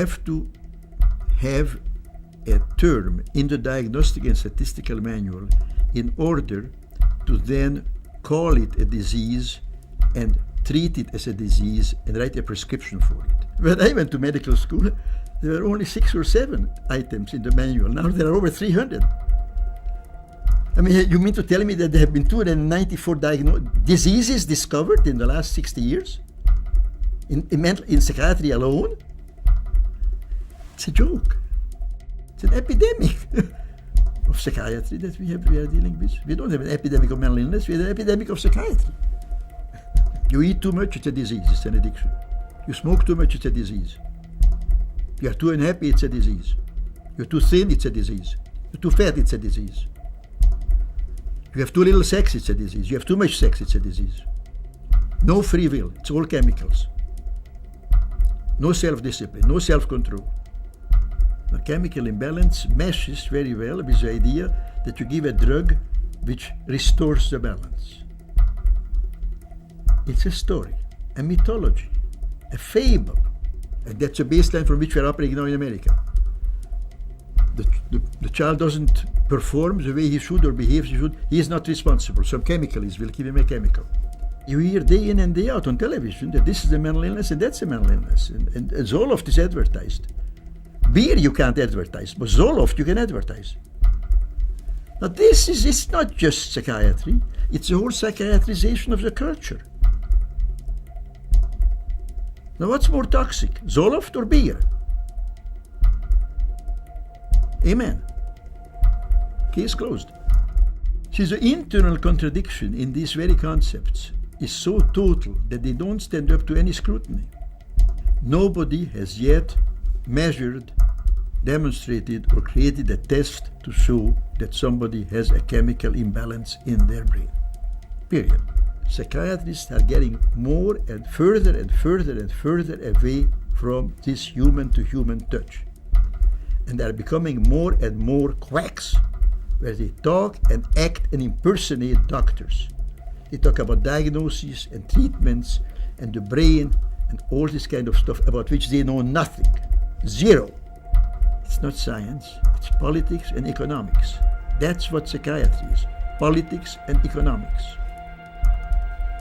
have to have a term in the diagnostic and statistical manual in order to then call it a disease and treat it as a disease and write a prescription for it. When I went to medical school, there were only 6 or 7 items in the manual. Now there are over 300. I mean, you mean to tell me that there have been 294 diseases discovered in the last 60 years? In psychiatry alone? It's a joke. It's an epidemic of psychiatry that we are dealing with. We don't have an epidemic of mental illness, we have an epidemic of psychiatry. You eat too much, it's a disease, it's an addiction. You smoke too much, it's a disease. You are too unhappy, it's a disease. You're too thin, it's a disease. You're too fat, it's a disease. You have too little sex, it's a disease. You have too much sex, it's a disease. No free will, it's all chemicals. No self-discipline, no self-control. The chemical imbalance meshes very well with the idea that you give a drug which restores the balance. It's a story, a mythology, a fable, and that's a baseline from which we're operating now in America. The child doesn't perform the way he should or behaves he should, he is not responsible. Some chemicalist will give him a chemical. You hear day in and day out on television that this is a mental illness and that's a mental illness, and Zoloft is advertised. Beer you can't advertise, but Zoloft you can advertise. Now it's not just psychiatry, it's a whole psychiatrization of the culture. Now what's more toxic, Zoloft or beer? Amen. Case closed. See, the internal contradiction in these very concepts is so total that they don't stand up to any scrutiny. Nobody has yet measured, demonstrated, or created a test to show that somebody has a chemical imbalance in their brain. Period. Psychiatrists are getting more and further and further and further away from this human-to-human touch. And they are becoming more and more quacks, where they talk and act and impersonate doctors. They talk about diagnoses and treatments and the brain and all this kind of stuff about which they know nothing. Zero. It's not science, it's politics and economics. That's what psychiatry is. Politics and economics.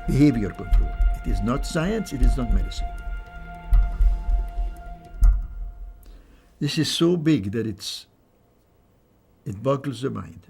Behavior control. It is not science, it is not medicine. This is so big that it boggles the mind.